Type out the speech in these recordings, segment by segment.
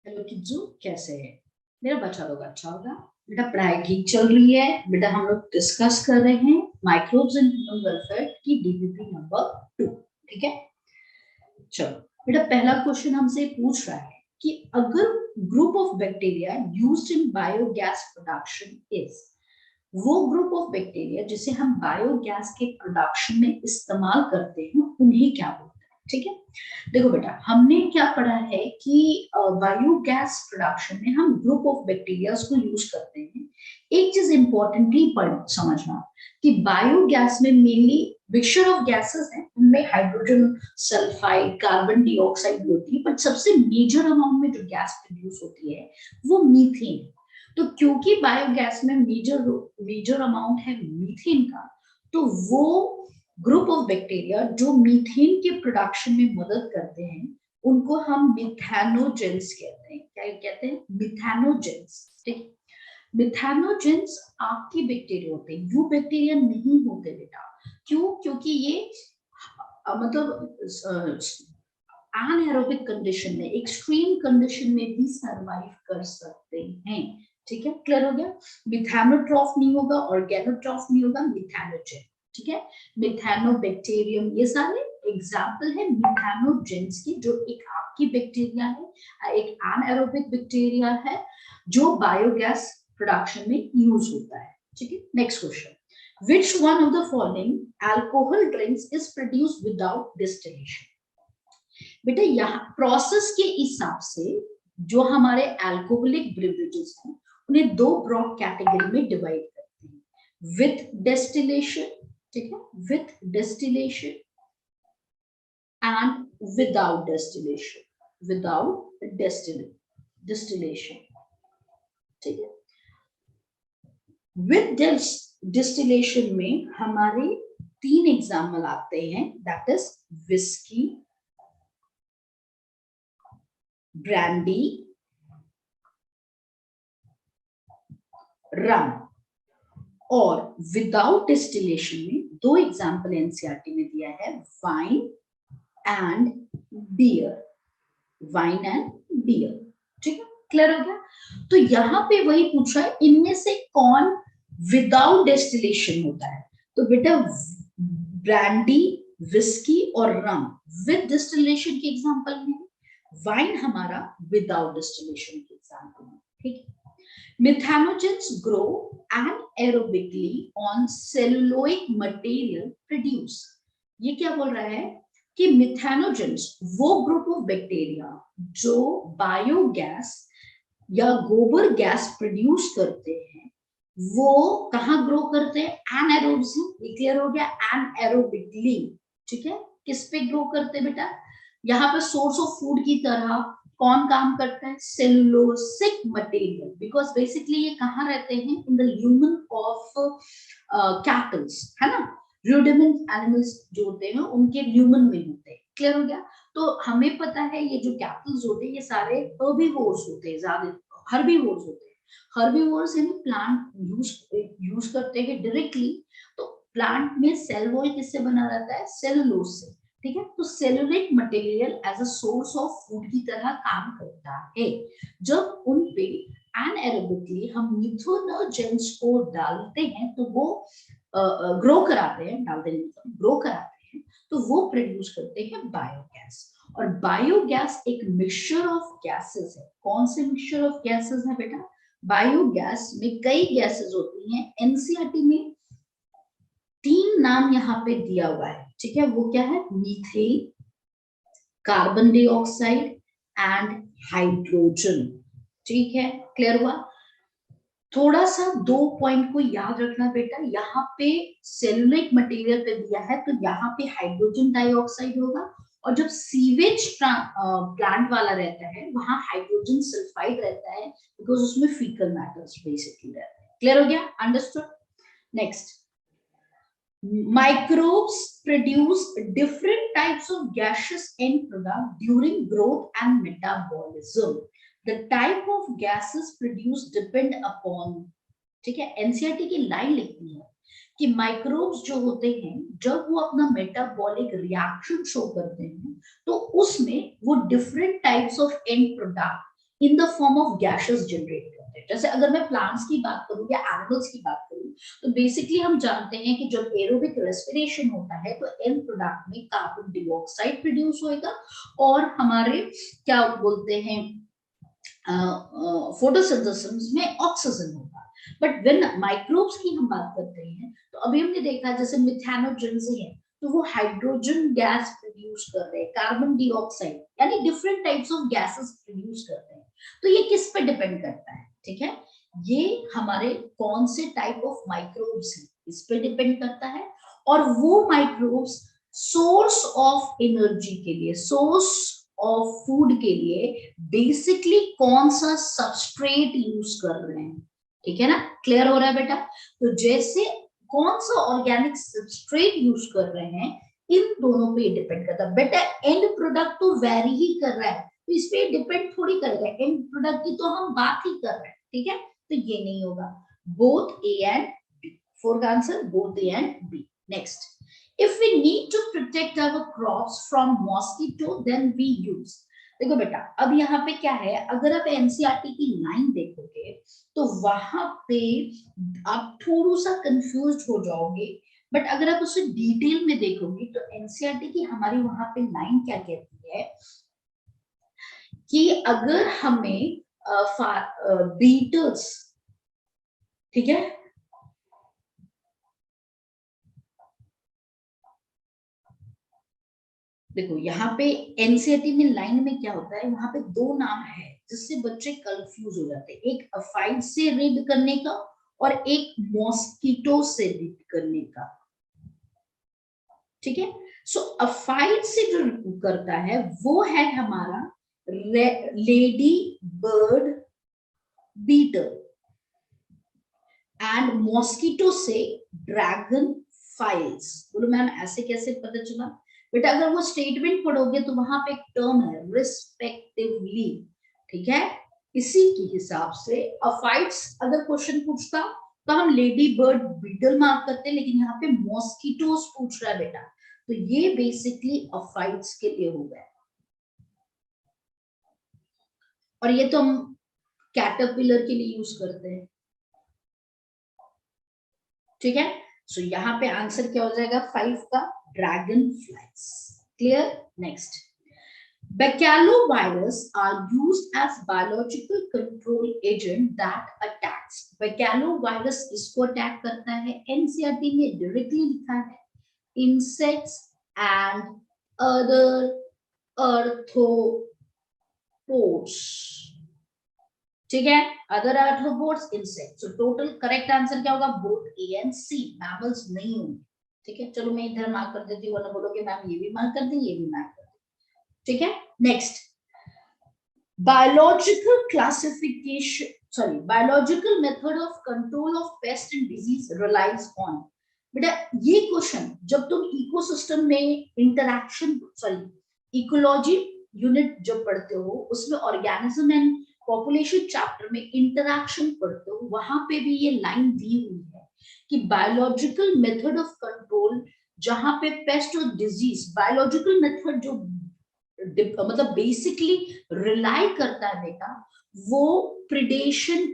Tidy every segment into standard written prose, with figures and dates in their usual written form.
Hello किज्जू, कैसे है? मेरा बच्चा लोग अच्छा होगा। बेटा पढ़ाई ठीक चल रही है। बेटा हम लोग डिस्कस कर रहे हैं माइक्रोब्स इन ह्यूमन वेलफेयर की डीपीपी नंबर 2। ठीक है, चलो। बेटा पहला क्वेश्चन हमसे पूछ रहा है कि अगर group of bacteria used in biogas production is, वो ग्रुप ऑफ बैक्टीरिया जिसे हम बायोगैस के प्रोडक्शन में इस्तेमाल करते हैं उन्हें क्या बोलते हैं? ठीक है, देखो बेटा हमने क्या पढ़ा है कि बायोगैस प्रोडक्शन में हम ग्रुप ऑफ बैक्टीरिया को यूज करते हैं। एक चीज इंपॉर्टेंटली समझना कि बायोगैस में मेनली मिक्सचर ऑफ गैसेस है, उनमें हाइड्रोजन सल्फाइड कार्बन डाइऑक्साइड भी होती है, बट सबसे मेजर अमाउंट में जो गैस प्रोड्यूस होती है वो मीथेन। तो क्योंकि बायोगैस में मेजर मेजर अमाउंट है मीथेन का, तो वो ग्रुप ऑफ बैक्टीरिया जो मीथेन के प्रोडक्शन में मदद करते हैं उनको हम मिथेनोजेंस कहते हैं। क्या कहते हैं? मिथेनोजेंस। ठीक, मिथेनोजेंस आपके बैक्टीरिया होते हैं, यू बैक्टीरिया नहीं होते बेटा। क्यों? क्योंकि ये मतलब एनाएरोबिक कंडीशन में, एक्सट्रीम कंडीशन में भी सरवाइव कर सकते हैं। ठीक है, क्लियर हो गया? मिथेनोट्रॉफ नहीं होगा, ऑर्गेनोट्रॉफ नहीं होगा, मिथेनोजेन। ठीक है, मिथेनोबैक्टीरियम, ये सारे एग्जाम्पल है मिथेनोजेंस की, जो एक आपकी बैक्टीरिया है, एक एनाएरोबिक बैक्टीरिया है जो बायोगैस प्रोडक्शन में यूज होता है। ठीक है, next question, which one of the following alcohol drinks is produced without distillation? बेटा यहाँ प्रोसेस के हिसाब से जो हमारे अल्कोहलिक ब्रेवरेजेस हैं उन्हें दो ब्रॉड कैटेगरी में डिवाइड करते हैं, विथ डेस्टिलेशन, ठीक है, with distillation and without distillation, without distillation. ठीक है, विद डिस्टिलेशन में हमारे तीन एग्जाम्पल आते हैं, दैट इज विस्की, ब्रांडी, रम। और विदाउट डिस्टिलेशन में दो एग्जाम्पल एनसीईआरटी में दिया है, wine and beer, wine and beer. ठीक है, क्लियर हो गया? तो यहां पे वही पूछा है इनमें से कौन विदाउट डिस्टिलेशन होता है। तो बेटा ब्रांडी, विस्की और रम विद डिस्टिलेशन के एग्जाम्पल में, वाइन हमारा विदाउट डिस्टिलेशन के एग्जाम्पल में। ठीक है, methanogens grow anaerobically on celluloid material produce। ये क्या बोल रहा है कि मिथेनोजेंस वो ग्रुप ऑफ बैक्टीरिया जो बायोगैस या गोबर गैस प्रोड्यूस करते हैं, वो कहाँ ग्रो करते हैं? एनाएरोबिकली। क्लियर हो गया? एनाएरोबिकली। ठीक है, किस पे ग्रो करते हैं बेटा? यहाँ पे सोर्स ऑफ फूड की तरह कौन काम करता है? सेलुलोसिक मटेरियल, बिकॉज बेसिकली ये कहाँ रहते हैं? In the lumen of kettles, है ना? रूडिमेंट एनिमल्स जो होते हैं उनके ल्यूमन में होते हैं। क्लियर हो गया? तो हमें पता है ये जो कैटल्स होते हैं ये सारे हर्बीवोर्स होते हैं, ज्यादा हर्बीवोर्स होते हैं। हर्बीवोर्स यानी प्लांट यूज करते हैं डायरेक्टली। तो प्लांट में सेल वॉल किससे बना रहता है? सेलुलोज से। ठीक है, तो cellulosic material as a source of food की तरह काम करता है। जब उन पे एनाएरोबिकली हम मिथेनोजेंस को डालते हैं तो वो ग्रो कराते हैं, डालते हैं मतलब ग्रो कराते हैं, तो वो प्रोड्यूस करते हैं बायोगैस। और बायोगैस एक मिक्सचर ऑफ गैसेस है। कौन से मिक्सचर ऑफ गैसेस है बेटा? बायोगैस में कई गैसेस होती हैं। एनसीईआरटी में तीन नाम यहाँ पे दिया हुआ है। ठीक है, वो क्या है? Methane, carbon dioxide and hydrogen. ठीक है, क्लियर हुआ? थोड़ा सा दो पॉइंट को याद रखना बेटा, यहाँ पे सेलुलोइक मटेरियल पे दिया है तो यहाँ पे हाइड्रोजन डाइऑक्साइड होगा, और जब सीवेज प्लांट वाला रहता है वहां हाइड्रोजन सल्फाइड रहता है, बिकॉज उसमें फीकल मैटर्स बेसिकली रहते हैं। क्लियर हो गया? Understood? Next, microbes produce different types of gaseous end product during growth and metabolism. The type of gases produced depend upon, ठीक है, एनसीईआरटी की लाइन लिखती है कि माइक्रोब्स जो होते हैं जब वो अपना मेटाबॉलिक रिएक्शन शो करते हैं तो उसमें वो different types of and product in the form of gases generate करते हैं। जैसे अगर मैं प्लांट्स की बात करूं या एनिमल्स की बात करूं, तो बेसिकली हम जानते हैं कि जब एरोबिक रेस्पिरेशन होता है तो एंड प्रोडक्ट में कार्बन डाइऑक्साइड प्रोड्यूस होएगा और हमारे क्या बोलते हैं फोटोसिंथेसिस में ऑक्सीजन होगा। बट व्हेन माइक्रोब्स की हम बात करते हैं तो अभी हमने देखा जैसे मिथेनोजेंस है तो वो हाइड्रोजन गैस प्रोड्यूस कर रहे हैं, कार्बन डाइऑक्साइड यानी different types of gases produce करते हैं। तो ये किस पे डिपेंड करता है, ठीक है, ये हमारे कौन से टाइप ऑफ माइक्रोब्स है इस पे डिपेंड करता है। और वो माइक्रोब्स सोर्स ऑफ एनर्जी के लिए, सोर्स ऑफ फूड के लिए बेसिकली कौन सा सबस्ट्रेट यूज कर रहे हैं, ठीक है ना, क्लियर हो रहा है बेटा। तो जैसे कौन सा ऑर्गेनिक सबस्ट्रेट यूज कर रहे हैं इन दोनों पे डिपेंड करता है। बेटा एंड प्रोडक्ट तो वेरी ही कर रहा है तो इस पे डिपेंड थोड़ी करेगा, एंड प्रोडक्ट की तो हम बात ही कर रहे हैं, ठीक है, तो ये नहीं होगा। Both A and B, for answer both A and B. Next, if we need to protect our crops from mosquito then we use। देखो बेटा अब यहाँ पे क्या है, अगर आप एनसीईआरटी की लाइन देखोगे तो वहां पे आप थोड़ा सा कंफ्यूज हो जाओगे, बट अगर आप उसे डिटेल में देखोगे तो एनसीईआरटी की हमारी वहां पे लाइन क्या कहती है कि अगर हमें बीटल्स, ठीक है, देखो यहाँ पे एनसीईआरटी में लाइन में क्या होता है, वहां पे दो नाम है जिससे बच्चे कंफ्यूज हो जाते हैं, एक अफाइड से रीड करने का और एक मॉस्किटो से रीड करने का, ठीक है। सो अफाइड से जो करता है वो है हमारा ladybird beetle and mosquito से ड्रैगन फाइल्स। बोलो मैम ऐसे कैसे पता चला, बेटा अगर वो स्टेटमेंट पढ़ोगे तो वहां पे एक टर्म है रिस्पेक्टिवली, ठीक है, इसी के हिसाब से अफाइट्स अगर क्वेश्चन पूछता तो हम लेडी बर्ड बीटल मार्क करते, लेकिन यहाँ पे मॉस्किटोस पूछ रहा है बेटा, तो ये बेसिकली अफाइट्स के लिए हो गया। और ये तो हम कैटरपिलर के लिए यूज करते हैं, ठीक है। सो यहाँ पे आंसर क्या हो जाएगा 5 का, dragon flies. Clear. Next, Baccalovirus are used as biological control agent that attacks। Baccalovirus इसको अटैक करता है, एनसीईआरटी में डायरेक्टली लिखा है insects and other arthropods, ठीक है, other arthropods insect. So total correct answer क्या होगा, both A and C, mammals नहीं होंगे, ठीक है। चलो मैं इधर मार्क कर देती हूँ, वरना बोलोगे मैम ये भी मार्क कर दी ये भी मार्क कर दी, ठीक है। Next, biological classification sorry biological method of control of pest and disease relies on. बेटा ये क्वेश्चन जब तुम इकोसिस्टम में इंटरैक्शन इकोलॉजी यूनिट जब पढ़ते हो उसमें ऑर्गेनिज्म एंड पॉपुलेशन चैप्टर में इंटरैक्शन पढ़ते हो, वहां पे भी ये लाइन दी हुई है कि बायोलॉजिकल मेथड ऑफ कंट्रोल, जहां पे पेस्ट और डिजीज बायोलॉजिकल मेथड जो मतलब बेसिकली रिलाई करता है बेटा, वो प्रिडेशन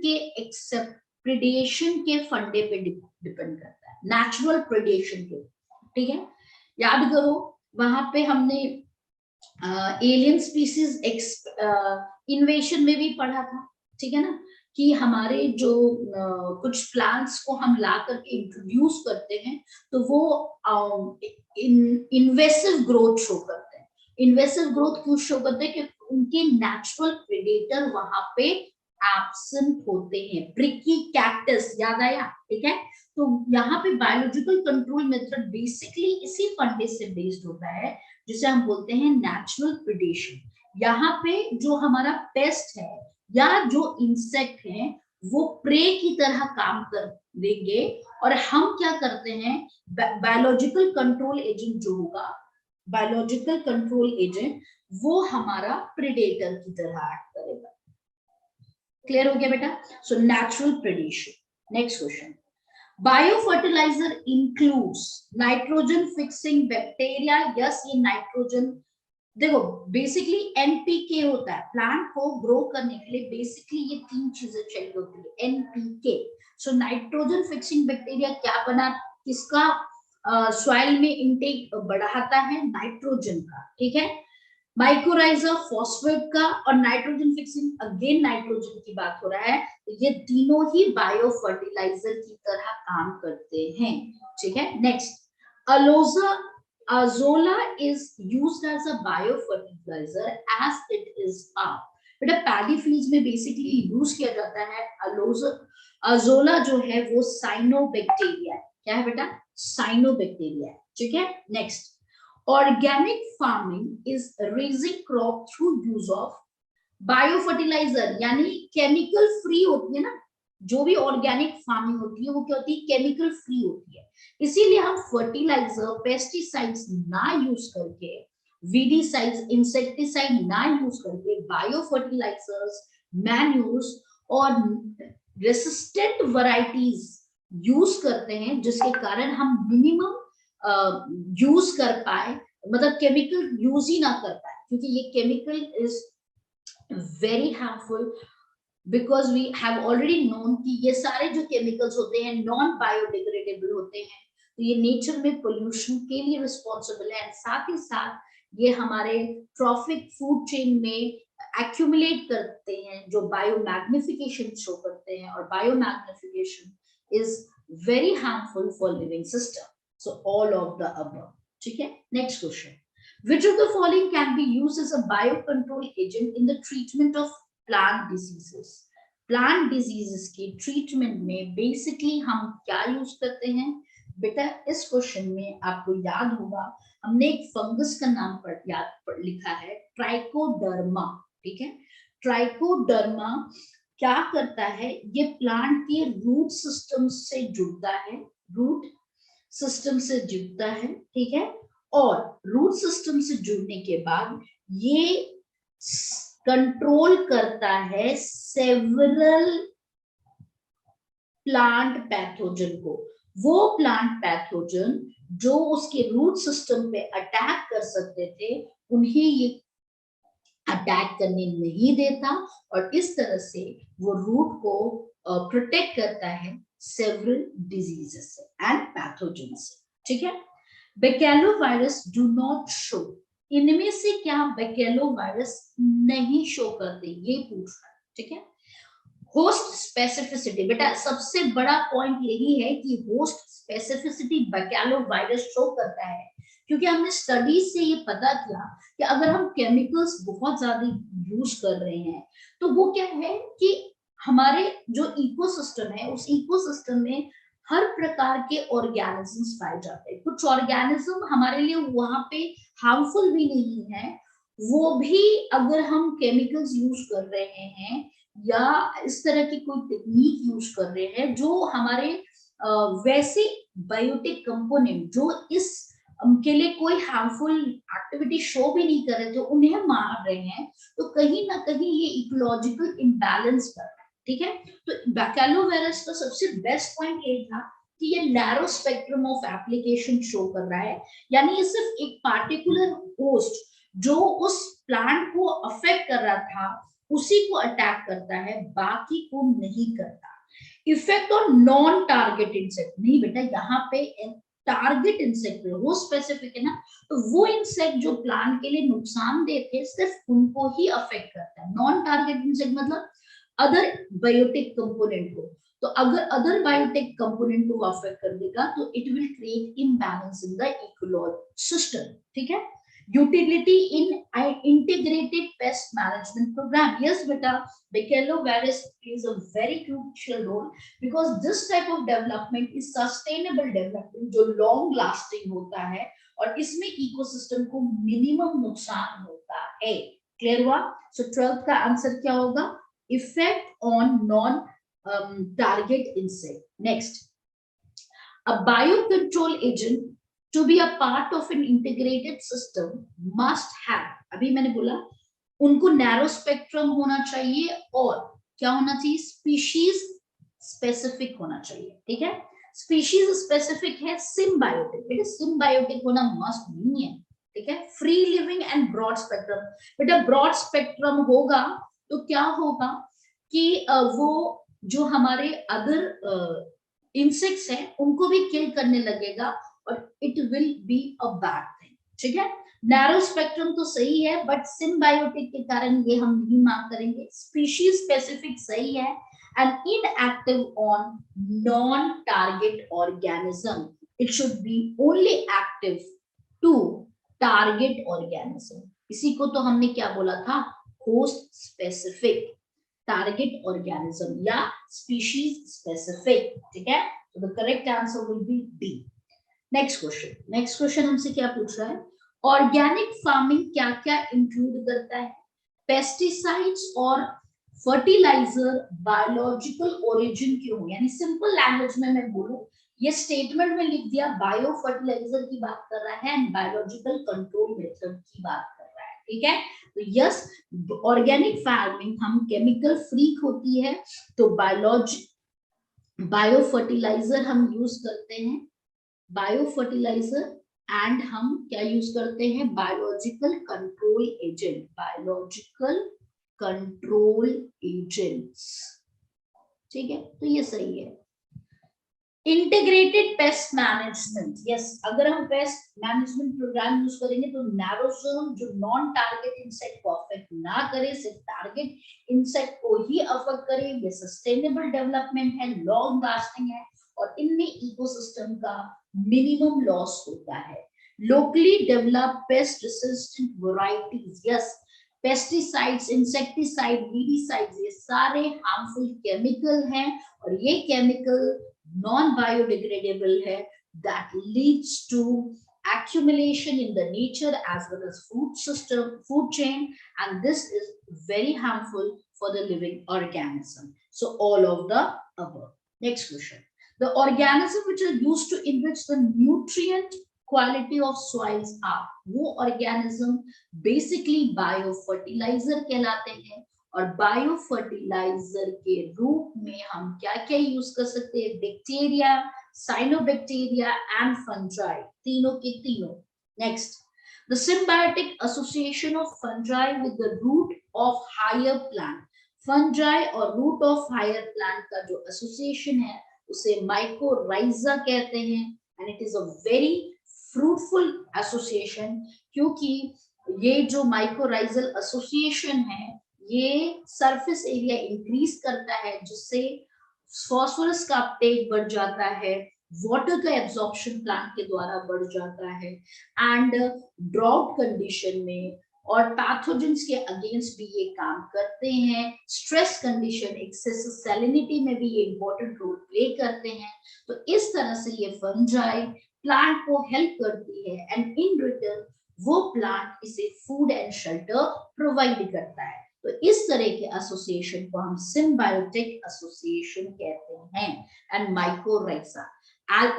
के फंडे पे डिपेंड करता है, नेचुरल प्रिडेशन के, ठीक है। याद करो वहां पे हमने एलियन स्पीसीज इन्वेशन में भी पढ़ा था, ठीक है ना, कि हमारे जो कुछ प्लांट्स को हम ला करके इंट्रोड्यूस करते हैं तो वो इन्वेसिव ग्रोथ शो करते हैं। इन्वेसिव ग्रोथ क्यों शो करते हैं, कि उनके नेचुरल प्रेडेटर वहां पे एब्सेंट होते हैं। प्रिकी कैक्टस याद आया, ठीक है। तो यहाँ पे बायोलॉजिकल कंट्रोल मेथड बेसिकली इसी फंडे से बेस्ड होता है जिसे हम बोलते हैं नेचुरल प्रेडेशन। यहाँ पे जो हमारा पेस्ट है या जो इंसेक्ट है वो प्रे की तरह काम कर देंगे और हम क्या करते हैं, बायोलॉजिकल कंट्रोल एजेंट जो होगा, बायोलॉजिकल कंट्रोल एजेंट वो हमारा प्रेडेटर की तरह एक्ट करेगा। क्लियर हो गया बेटा। So natural predation. Next question, biofertiliser includes nitrogen fixing bacteria. Yes, ये नाइट्रोजन देखो बेसिकली एनपीके होता है, प्लांट को ग्रो करने के लिए बेसिकली ये 3 चीजें चाहिए होती है, NPK. So nitrogen fixing bacteria क्या बना, किसका सॉइल में इनटेक बढ़ाता है, नाइट्रोजन का, ठीक है। माइक्रोराइजा फॉस्फेट का, और नाइट्रोजन फिक्सिंग अगेन नाइट्रोजन की बात हो रहा है, तो ये तीनों ही बायो फर्टिलाइजर की तरह काम करते हैं, ठीक है। नेक्स्ट, अलोजा azola is used as a biofertilizer as it is a, बेटा पैडी फील्ड्स में बेसिकली यूज किया जाता है अजोला जो है वो साइनोबैक्टीरिया है, क्या है बेटा, साइनोबैक्टीरिया, ठीक है। Next, organic farming is raising crop through use of biofertiliser, यानी केमिकल फ्री होती है ना, जो भी ऑर्गेनिक फार्मिंग होती है वो क्या होती है, केमिकल फ्री होती है। इसीलिए हम फर्टिलाइजर, पेस्टिसाइड्स ना यूज करके, वीडीसाइड्स, इंसेक्टिसाइड ना यूज करके बायो फर्टिलाइजर्स, मैन्यूर्स और रेसिस्टेंट वैरायटीज यूज करते हैं, जिसके कारण हम मिनिमम यूज कर पाए, मतलब केमिकल यूज ही ना कर पाए, क्योंकि ये chemical is very harmful, because we have already known कि ये सारे जो केमिकल्स होते हैं नॉन बायोडिग्रेडेबल होते हैं, तो ये नेचर में पोल्यूशन के लिए रिस्पॉन्सिबल है, साथ ही साथ ये हमारे ट्रॉफिक फूड चेन में एक्यूमुलेट करते हैं, जो बायोमैग्निफिकेशन शो करते हैं, और biomagnification is very harmful for living system. So all of the above, ठीक है। Next question, which of the following can be used as a biocontrol agent in the treatment of plant diseases? Plant diseases के treatment में basically हम क्या use करते हैं बेटा, इस क्वेश्चन में आपको याद होगा हमने एक फंगस का नाम पर लिखा है, ट्राइकोडर्मा, ठीक है। ट्राइकोडर्मा क्या करता है, ये प्लांट के रूट सिस्टम से जुड़ता है, रूट सिस्टम से जुड़ता है, ठीक है, और रूट सिस्टम से जुड़ने के बाद ये कंट्रोल करता है सेवरल प्लांट पैथोजन को, वो प्लांट पैथोजन जो उसके रूट सिस्टम पे अटैक कर सकते थे उन्हें ये अटैक करने नहीं देता, और इस तरह से वो रूट को प्रोटेक्ट करता है सेवरल डिजीजेस से एंड पैथोजन से, ठीक है। बैकेलोवायरस डू नॉट शो, इनमें से क्या बैकेलोवायरस नहीं शो करते, ये पूछ रहा है, ठीक है। होस्ट स्पेसिफिसिटी, बेटा सबसे बड़ा पॉइंट यही है कि होस्ट स्पेसिफिसिटी बैकेलोवायरस शो करता है, क्योंकि हमने स्टडीज से ये पता किया कि अगर हम केमिकल्स बहुत ज्यादा यूज कर रहे हैं तो वो क्या है कि हमारे जो इकोसिस्टम है उस इकोसिस्टम में हर प्रकार के ऑर्गेनिजम्स पाए जाते हैं, कुछ ऑर्गेनिज्म हमारे लिए वहां पे हार्मफुल भी नहीं है, वो भी अगर हम केमिकल्स यूज कर रहे हैं या इस तरह की कोई टेक्निक यूज कर रहे हैं जो हमारे वैसे बायोटिक कंपोनेंट जो इस के लिए कोई हार्मफुल एक्टिविटी शो भी नहीं कर रहे थे उन्हें मार रहे हैं, तो कहीं ना कहीं ये इकोलॉजिकल इम्बैलेंस कर रहा है, ठीक है। तो बैकेलोवायरस का सबसे बेस्ट पॉइंट ये था कि ये narrow spectrum of application show कर रहा है, यानी ये सिर्फ एक पार्टिकुलर होस्ट जो उस प्लांट को अफेक्ट कर रहा था उसी को अटैक करता है, बाकी को नहीं करता। Effect on non target insect, नहीं बेटा यहाँ पे टारगेट इंसेक्ट वो स्पेसिफिक है ना, तो वो इंसेक्ट जो प्लांट के लिए नुकसानदेह थे सिर्फ उनको ही अफेक्ट करता है। नॉन टारगेट इंसेक्ट मतलब अदर बायोटिक कंपोनेंट को, तो अगर अदर बायोटिक कंपोनेंट को अफेक्ट कर देगा तो it will create imbalance in the ecological system, ठीक है। Utility in integrated pest management program, yes beta, baculovirus plays a very crucial role because this type of development is sustainable development जो long lasting होता है और इसमें ecosystem को minimum नुकसान होता है। क्लियर हुआ? सो 12th का आंसर क्या होगा? Effect on non target insect. Next, a biocontrol agent to be a part of an integrated system must have, अभी मैंने बोला उनको नैरो स्पेक्ट्रम होना चाहिए और क्या होना चाहिए, स्पीशीज स्पेसिफिक होना चाहिए, ठीक है। स्पीशीज स्पेसिफिक है सिम्बायोटिक, बेटा सिम्बायोटिक होना मस्ट नहीं है, ठीक है, free living and broad spectrum. बेटा ब्रॉड स्पेक्ट्रम होगा तो क्या होगा कि वो जो हमारे अदर इंसेक्ट्स हैं उनको भी किल करने लगेगा और it will be a bad thing, ठीक है। नैरो स्पेक्ट्रम तो सही है, बट सिम्बायोटिक के कारण ये हम नहीं मार्क करेंगे। स्पीशीज स्पेसिफिक सही है, and inactive on non target organism, it should be only active to target organism. इसी को तो हमने क्या बोला था, होस्ट स्पेसिफिक, टारगेट ऑर्गेनिज्म या स्पीशीज स्पेसिफिक, ठीक है। तो the correct answer will be D. Next question हमसे क्या पूछ रहा है, ऑर्गेनिक फार्मिंग क्या क्या इंक्लूड करता है, पेस्टिसाइड्स और फर्टिलाइजर बायोलॉजिकल ओरिजिन के हो, यानी सिंपल लैंग्वेज में मैं बोलूं, ये स्टेटमेंट में लिख दिया बायो फर्टिलाइजर की बात कर रहा है एंड बायोलॉजिकल कंट्रोल मेथड की बात कर रहा है, ठीक है। तो यस, ऑर्गेनिक फार्मिंग हम केमिकल फ्री होती है तो बायो फर्टिलाइजर हम यूज करते हैं, बायो फर्टिलाइजर, एंड हम क्या यूज करते हैं, biological control agent, biological control agents, ठीक है। तो ये सही है। इंटीग्रेटेड पेस्ट मैनेजमेंट, यस, अगर हम पेस्ट मैनेजमेंट प्रोग्राम यूज करेंगे तो नैरो जोन जो नॉन टारगेट इंसेक्ट को अफेक्ट ना करे, सिर्फ टारगेट इंसेक्ट को ही अफेक्ट करे, ये सस्टेनेबल डेवलपमेंट है, लॉन्ग लास्टिंग है, और इनमें इकोसिस्टम का मिनिमम लॉस होता है। Locally develop paste resistant varieties, yes, pesticides, insecticide, weedicides, ये सारे हार्मफुल केमिकल हैं और ये केमिकल non biodegradable है, that leads to accumulation in the nature as well as food chain, and this is very harmful for the living organism. So all of the above. Next question, the organism which are used to enrich the nutrient quality of soils are, वो organism basically biofertilizer कहलाते हैं, और bio fertiliser के रूप में हम क्या क्या यूज कर सकते हैं, बैक्टीरिया, साइनोबैक्टीरिया एंड फंजाई, तीनों के तीनों। Next, the symbiotic association of fungi with the root of higher plant, fungi और रूट ऑफ हायर प्लांट का जो एसोसिएशन है उसे माइकोराइजा कहते हैं, and it is a very fruitful association, क्योंकि ये जो माइकोराइजल एसोसिएशन है ये सरफेस एरिया इंक्रीज करता है, जिससे फास्फोरस का अपटेक बढ़ जाता है, वाटर का एब्जॉर्प्शन प्लांट के द्वारा बढ़ जाता है, एंड ड्राउट कंडीशन में और पैथोजेंस के अगेंस्ट भी ये काम करते हैं, स्ट्रेस कंडीशन, एक्सेसिव सैलिनिटी में भी ये इंपॉर्टेंट रोल प्ले करते हैं। तो इस तरह से ये फंजाई प्लांट को हेल्प करती है, एंड इन रिटर्न वो प्लांट इसे फूड एंड शेल्टर प्रोवाइड करता है। तो इस तरह के एसोसिएशन को हम सिम्बायोटिक एसोसिएशन कहते हैं, एंड माइकोराइजा।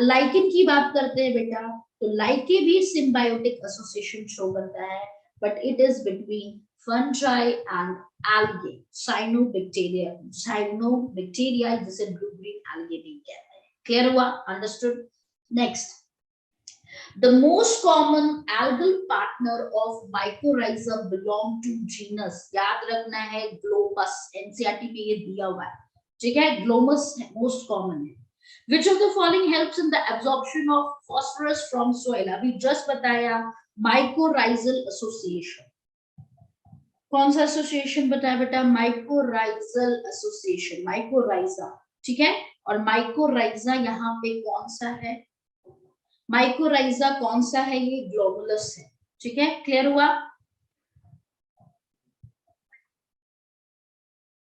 लाइकेन की बात करते हैं बेटा, तो लाइके भी सिम्बायोटिक एसोसिएशन शो करता है, but it is between fungi and algae, cyanobacteria, जिसे ब्लू ग्रीन एल्गे भी कहते हैं। क्लियर हुआ, understood. Next, the most common algal partner of mycorrhiza belong to genus, याद रखना है ग्लोमस, एनसीईआरटी में ये दिया हुआ है, ठीक है, ग्लोमस मोस्ट कॉमन है। Which of the following helps in the absorption of phosphorus from soil, अभी जस्ट बताया mycorrhizal association, कौन सा एसोसिएशन बताया बेटा, माइकोराइजल एसोसिएशन, माइकोराइजा, ठीक है। और माइकोराइजा यहाँ पे कौन सा है, माइकोराइजा कौन सा है, ये ग्लोबुलस है, ठीक है। क्लियर हुआ,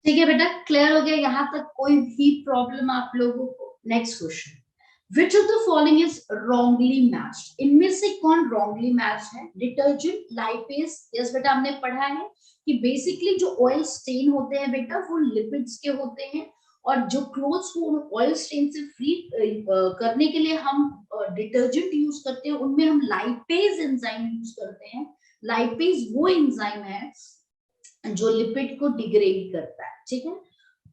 ठीक है बेटा, क्लियर हो गया यहाँ तक, कोई भी प्रॉब्लम आप लोगों को। Next question, which of the following is wrongly matched, इनमें से कौन रॉन्गली मैच है, डिटर्जेंट, लाइपेज, यस बेटा हमने पढ़ा है कि बेसिकली जो ऑयल स्टेन होते हैं बेटा वो लिपिड्स के होते हैं, और जो क्लोथ्स को ऑयल स्टेन से फ्री करने के लिए हम डिटर्जेंट यूज करते हैं, उनमें हम लाइपेज एंजाइम यूज करते हैं। लाइपेज वो एंजाइम है जो लिपिड को डिग्रेड करता है, ठीक है।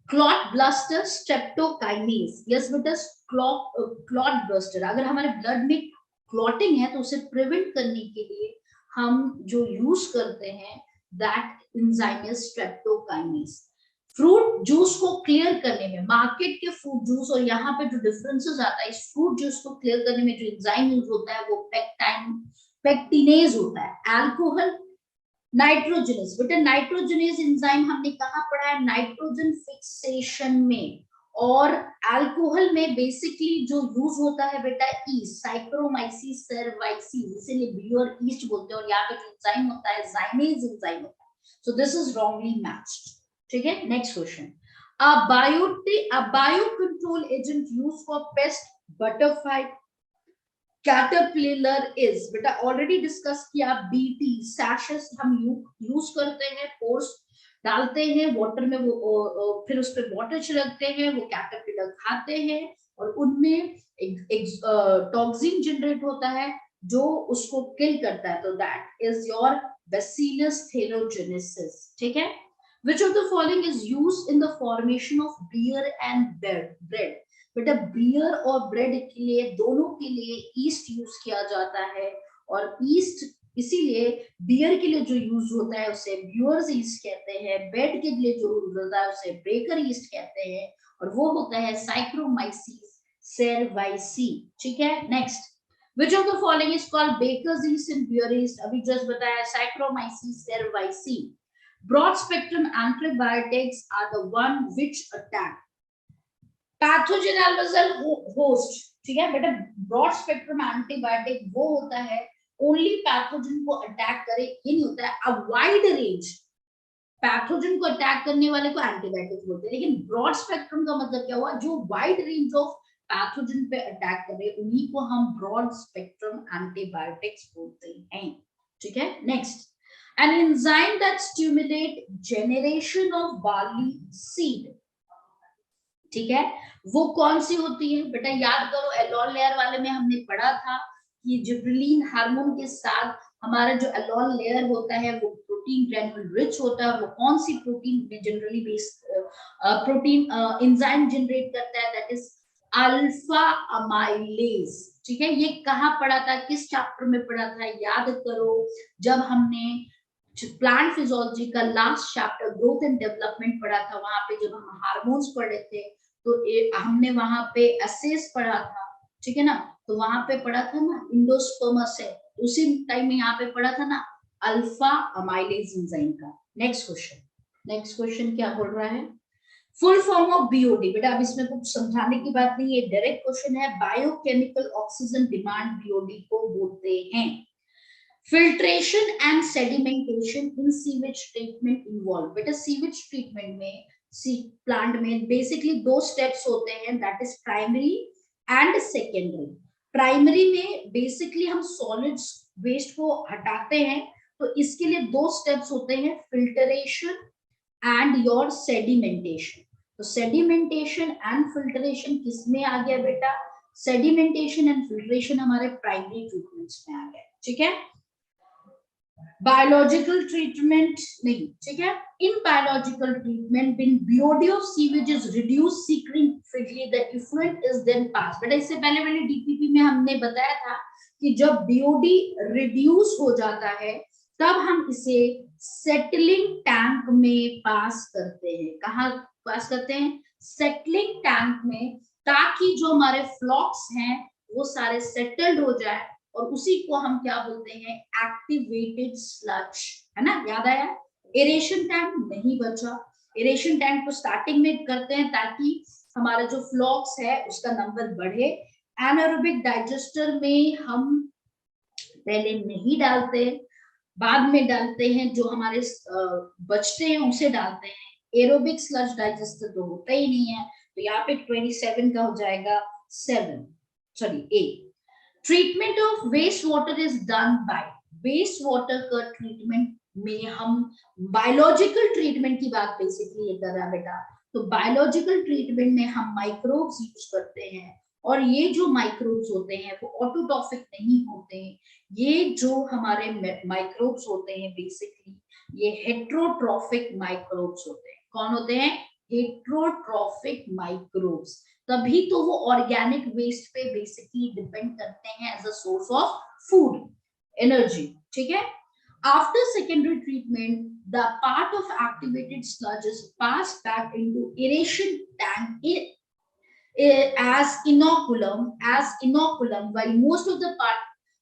क्लॉट ब्लास्टर, स्ट्रेप्टोकाइनेज, यस बेटा, क्लॉट ब्लास्टर, अगर हमारे ब्लड में क्लॉटिंग है तो उसे प्रिवेंट करने के लिए हम जो यूज करते हैं that enzyme is streptokinase. Fruit juice को क्लियर करने में, मार्केट के फ्रूट जूस और यहाँ पे जो डिफरेंसेस आता है, इस फ्रूट जूस को क्लियर करने में जो एंजाइम यूज होता है वो पेक्टिनेज होता है। अल्कोहल नाइट्रोजनेस, बेटा नाइट्रोजनेस एंजाइम हमने कहाँ पढ़ा है, नाइट्रोजन फिक्सेशन में। और अल्कोहल में बेसिकली जो यूज होता है बेटा ईस्ट, साइक्रोमाइसीस सर्वाइसीस, इसीलिए बियर ईस्ट बोलते हैं। और यहाँ पे जो एंजाइम होता है जाइमेज एंजाइम होता है। So this is wrongly matched. ठीक है, next question. a biocontrol agent used for pest butterfly caterpillar is, बेटा ऑलरेडी डिस्कस किया, बीटी सैशेस हम यूज करते हैं, पोर्स डालते हैं वाटर में, वो फिर उस पर वाटर छिड़कते हैं, वो कैटरपिलर खाते हैं और उनमें टॉक्सिन जनरेट होता है जो उसको किल करता है। तो दैट इज योर बैसिलस थेरोजेनेसिस। ठीक है, which of the following is used in the formation of beer and bread? बेटा बियर और ब्रेड के लिए, दोनों के लिए ईस्ट यूज किया जाता है। और ईस्ट इसीलिए बियर के लिए जो यूज होता है उसे ब्यूअर्स ईस्ट कहते हैं, ब्रेड के लिए जो यूज होता है उसे बेकर ईस्ट कहते हैं, और वो होता है साइक्रोमाइसीस सेरेवाइसी। ठीक है, next, which of the following is called baker's yeast and beer yeast? अभी जस्ट बताया Saccharomyces cerevisiae. broad spectrum antibiotics are the one which attack pathogenal host. ठीक है बेटा, ब्रॉड स्पेक्ट्रम एंटीबायोटिक वो होता है ओनली पैथोजन को अटैक करे, ये नहीं होता है अ वाइड रेंज। पैथोजन को अटैक करने वाले को एंटीबायोटिक बोलते हैं, लेकिन ब्रॉड स्पेक्ट्रम का मतलब क्या हुआ, जो वाइड रेंज ऑफ पैथोजन पे अटैक करे उन्हीं को हम ब्रॉड स्पेक्ट्रम एंटीबायोटिक्स बोलते हैं। ठीक है, next, an enzyme that stimulate generation of barley seed। ठीक है, वो कौन सी होती है बेटा, याद करो एलोल लेयर वाले में हमने पढ़ा था कि जिब्रेलिन हार्मोन के साथ हमारा जो एलोल लेयर होता है वो प्रोटीन ग्रैन्युल रिच होता है। वो कौन सी प्रोटीन में generally based protein enzyme generate करता है, दैट इज अल्फा अमाइलेज। ठीक है, ये कहाँ पढ़ा था, किस चैप्टर में पढ़ा था, याद करो, जब हमने प्लांट फिजियोलॉजी का last chapter growth and development पढ़ा था, वहां पे जब हम हार्मोन्स पढ़े थे तो हमने वहां पे एसेस पढ़ा था। ठीक है ना, तो वहां पे पढ़ा था ना इंडोस्पर्मस है, उसी टाइम में यहाँ पे पढ़ा था ना अल्फा अमाइलेज एंजाइम का। नेक्स्ट क्वेश्चन क्या बोल रहा है, फुल फॉर्म ऑफ बीओडी। बेटा अब इसमें कुछ समझाने की बात नहीं, ये डायरेक्ट क्वेश्चन है। बायोकेमिकल ऑक्सीजन डिमांड बीओडी को बोलते हैं। Filtration and sedimentation in sewage treatment involve. बेटा सीवेज ट्रीटमेंट में प्लांट में बेसिकली दो स्टेप्स होते हैं, that is primary and secondary. Primary में बेसिकली हम सॉलिड्स वेस्ट को हटाते हैं, तो इसके लिए दो स्टेप्स होते हैं, फिल्टरेशन एंड योर सेडिमेंटेशन। तो सेडिमेंटेशन एंड फिल्टरेशन किसमें आ गया बेटा, सेडिमेंटेशन एंड फिल्टरेशन हमारे प्राइमरी ट्रीटमेंट्स में आ गए। ठीक है, बायोलॉजिकल ट्रीटमेंट नहीं। ठीक है, in biological treatment when BOD of sewage is reduced significantly the effluent is then passed। बेटा इससे पहले मैंने DPP में हमने बताया था कि जब BOD रिड्यूस हो जाता है तब हम इसे सेटलिंग टैंक में पास करते हैं। कहाँ पास करते हैं, सेटलिंग टैंक में, ताकि जो हमारे फ्लॉक्स हैं वो सारे सेटल्ड हो जाए, और उसी को हम क्या बोलते हैं, एक्टिवेटेड स्लज, है ना, याद आया। एरेशन टैंक नहीं बचा, एरेशन टैंक को स्टार्टिंग में करते हैं ताकि हमारा जो फ्लॉक्स है उसका नंबर बढ़े। एनारोबिक डाइजेस्टर में हम पहले नहीं डालते, बाद में डालते हैं, जो हमारे बचते हैं उसे डालते हैं। एरोबिक स्लज डाइजेस्टर तो होता ही नहीं है, तो यहाँ पे 27 का हो जाएगा 8। Treatment of waste water is done by, waste water का ट्रीटमेंट में हम बायोलॉजिकल ट्रीटमेंट की बात बेसिकली ये कर रहा है बेटा। तो बायोलॉजिकल ट्रीटमेंट में हम माइक्रोब्स यूज करते हैं, और ये जो माइक्रोब्स होते हैं वो ऑटोट्रॉफिक नहीं होते हैं, ये जो हमारे माइक्रोब्स होते हैं बेसिकली ये हेट्रोट्रॉफिक माइक्रोब्स होते हैं। कौन होते हैं, हेट्रोट्रॉफिक माइक्रोब्स। तभी तो वो ऑर्गेनिक वेस्ट पे बेसिकली डिपेंड करते हैं as a source of food energy. ठीक है, After secondary treatment, the part of activated sludge is passed back into aeration tank as inoculum, while most of the part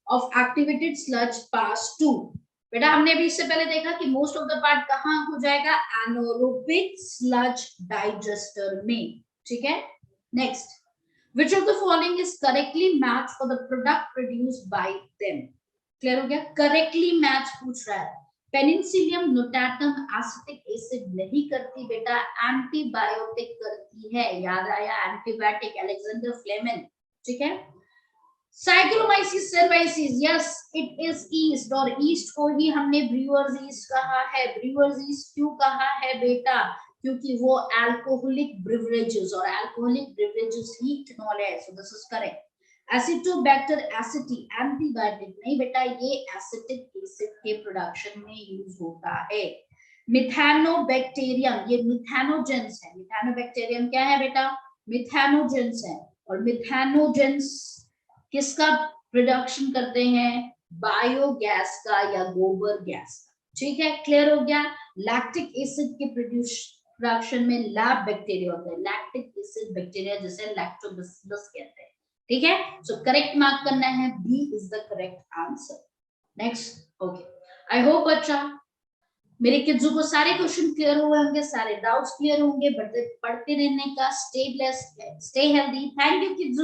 of activated sludge pass to, बेटा हमने भी इससे पहले देखा कि most of the part कहाँ हो जाएगा, एनारोबिक स्लज डाइजेस्टर में, ठीक है। Next, which of the following is correctly matched for the product produced by them? Clear हो गया, करेक्टली मैच पूछ रहा है। पेनिसिलियम नोटाटम एसिटिक एसिड नहीं करती बेटा, एंटीबायोटिक करती है, याद आया, एंटीबायोटिक अलेक्जेंडर फ्लेमिन, ठीक है। Saccharomyces cerevisiae, yes it is yeast, और ईस्ट को ही हमने ब्रूअर्स ईस्ट कहा है। ब्रूअर्स ईस्ट क्यों कहा है बेटा, क्योंकि वो अल्कोहलिक ब्रिवरेजेस, और अल्कोहलिक ब्रिवरेजेस ही इथेनॉल है, so this is correct. Acetobacter एसिटी antibiotic नहीं बेटा, ये एसिटिक एसिड के प्रोडक्शन में यूज होता है। मिथानोबैक्टीरियम, ये मिथानोजेंस है। मिथानोबैक्टीरियम क्या है बेटा, मिथानोजेंस है, और मिथानोजेंस किसका प्रोडक्शन करते हैं, बायोगैस का या गोबर गैस का, ठीक है, क्लियर हो गया। लैक्टिक एसिड के प्रोडक्शन में लैब बैक्टीरिया होता है, लैक्टिक एसिड बैक्टीरिया जिसे लैक्टोबैसिलस कहते हैं, ठीक है। सो करेक्ट मार्क करना है, B is the correct answer. Next, okay, I hope बच्चा मेरे किड्स को सारे क्वेश्चन क्लियर हुए होंगे, सारे डाउट्स क्लियर होंगे, पढ़ते रहने का, stay blessed, stay healthy. Thank you kids.